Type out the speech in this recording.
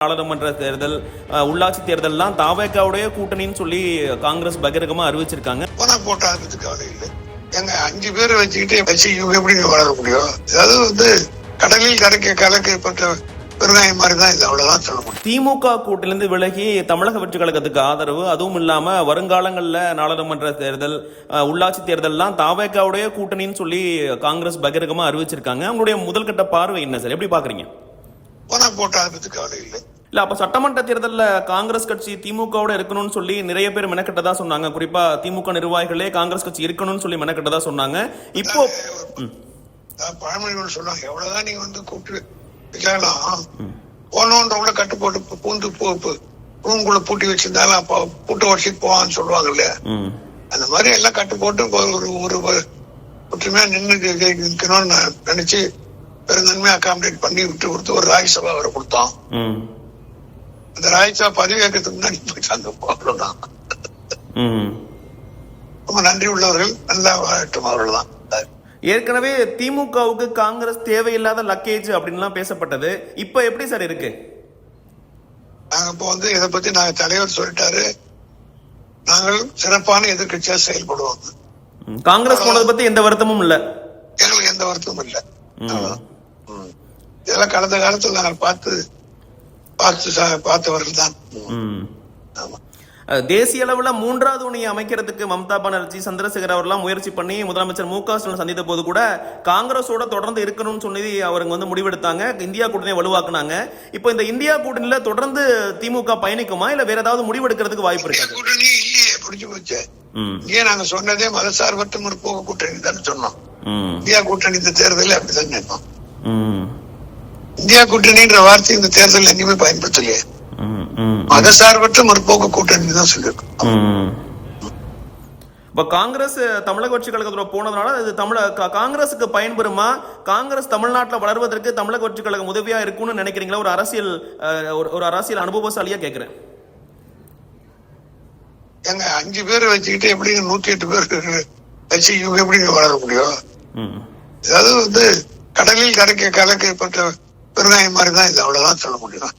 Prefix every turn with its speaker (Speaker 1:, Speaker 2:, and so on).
Speaker 1: நாடாளுமன்ற தேர்தல், உள்ளாட்சி தேர்தல்லாம் தாவேக்காவுடைய கூட்டணின்னு சொல்லி காங்கிரஸ் பகிரங்கமா அறிவிச்சிருக்காங்க.
Speaker 2: போட்டாதுக்கு கவலை இல்லை. எங்க 5 பேரை வச்சுக்கிட்டே வச்சு இவங்க எப்படி வளர முடியும்? அதாவது கடலில் கலக்கப்பட்ட பெருங்காயம் மாதிரி தான் இது, அவ்வளவுதான் சொல்ல முடியும்.
Speaker 1: திமுக கூட்டிலிருந்து விலகி தமிழக வெற்றி கழகத்துக்கு ஆதரவு, அதுவும் இல்லாம வருங்காலங்கள்ல நாடாளுமன்ற தேர்தல், உள்ளாட்சி தேர்தல்லாம் தாவேக்காவுடைய கூட்டணின்னு சொல்லி காங்கிரஸ் பகிரங்கமா அறிவிச்சிருக்காங்க. அவங்களுடைய முதல்கட்ட பார்வை என்ன சார், எப்படி பாக்குறீங்க?
Speaker 2: போட்டாதுக்கு கவலை இல்லை.
Speaker 1: இல்ல, அப்ப சட்டமன்ற தேர்தலில் காங்கிரஸ் கட்சி திமுகவோட இருக்கணும்னு சொல்லி நிறைய பேர் மெனக்கட்டதா சொன்னாங்க. குறிப்பா திமுக நிர்வாகிகளே காங்கிரஸ் கட்சி இருக்கணும்னு சொல்லி மெனக்கட்டதா சொன்னாங்க. இப்போ
Speaker 2: பழமொழிகள் சொன்னாங்க, எவ்வளவுதான் நீங்க கூப்பிட்டு வச்சாலும் போனோன்றவங்கள கட்டு போட்டு பூந்து ரூம்குள்ள பூட்டி வச்சிருந்தாலும் அப்ப பூட்டு உடச்சிட்டு போவான்னு சொல்லுவாங்க இல்லையா? அந்த மாதிரி எல்லாம் கட்டு போட்டு ஒரு ஒற்றுமையா நிக்கணும்னு நினைச்சு பெருந்தன்மையா அகாமடேட் பண்ணி விட்டு கொடுத்து ஒரு ராஜ்யசபா அவரை கொடுத்தோம். அந்த ராஜ்யசபா பதவி ஏற்கிறதுக்கு முன்னாடி போயிட்டாங்க. அவ்வளவுதான். ரொம்ப நன்றி உள்ளவர்கள், நல்லா வாழட்டும், அவர்கள் தான்.
Speaker 1: ஏற்கனவே திமுகவுக்கு காங்கிரஸ் தேவையில்லாத லக்கேஜ் அப்படின்லாம் பேசப்பட்டது. இப்ப எப்படி சார் இருக்கு?
Speaker 2: நாங்க இப்போ இதை பத்தி நாங்க தலைவர் சொல்லிட்டாரு, நாங்கள் சிறப்பான எதிர்கட்சியா செயல்படுவோம்.
Speaker 1: காங்கிரஸ் போனதை பத்தி எந்த வருத்தமும் இல்ல,
Speaker 2: எங்களுக்கு எந்த வருத்தமும் இல்ல. இதெல்லாம் கடந்த காலத்தில் நாங்கள் பார்த்தவர்கள் தான்.
Speaker 1: தேசிய அளவுல 3வது அணியை அமைக்கிறதுக்கு மம்தா பானர்ஜி, சந்திரசேகர் அவர்லாம் முயற்சி பண்ணி முதலமைச்சர் மு.க. ஸ்டாலின் சந்தித்த போது கூட காங்கிரஸோட தொடர்ந்து இருக்கணும்னு சொல்லி அவங்க முடிவெடுத்தாங்க. இந்தியா கூட்டணியை வலுவாக்குனாங்க. இப்போ இந்த இந்தியா கூட்டணியில தொடர்ந்து திமுக பயணிக்குமா, இல்ல வேற ஏதாவது முடிவெடுக்கிறதுக்கு வாய்ப்பு இருக்கு?
Speaker 2: கூட்டணி இல்லையே, புடிச்சு போச்சு. இங்கே நாங்க சொன்னதே மதசார்பற்ற முற்போக்கு கூட்டணி தான் சொன்னோம். இந்தியா கூட்டணி இந்த தேர்தலில் அப்படிதான் நினைப்போம். இந்தியா கூட்டணின்ற வார்த்தை இந்த தேர்தல் எங்கேயுமே பயன்படுத்தலையே. மதசார்பற்ற முற்போக்கு கூட்டணி தான் சொல்லியிருக்கோம்.
Speaker 1: இப்ப காங்கிரஸ் தமிழக வெற்றி கழகத்தோட போனதுனால இது காங்கிரஸுக்கு பயன்பெறுமா? காங்கிரஸ் தமிழ்நாட்டில் வளர்வதற்கு தமிழக வெற்றி கழகம் உதவியா இருக்கும்னு நினைக்கிறீங்களா? ஒரு அரசியல் அனுபவசாலியா கேட்கிறேன்.
Speaker 2: எங்க 5 பேரை வச்சுக்கிட்டு எப்படி 108 பேர் வச்சு இவங்க எப்படி வளர முடியும்? அதாவது கடலில் கலக்கப்பட்ட பெருங்காயம் மாதிரி தான் இது, அவ்வளவுதான் சொல்ல முடியும்.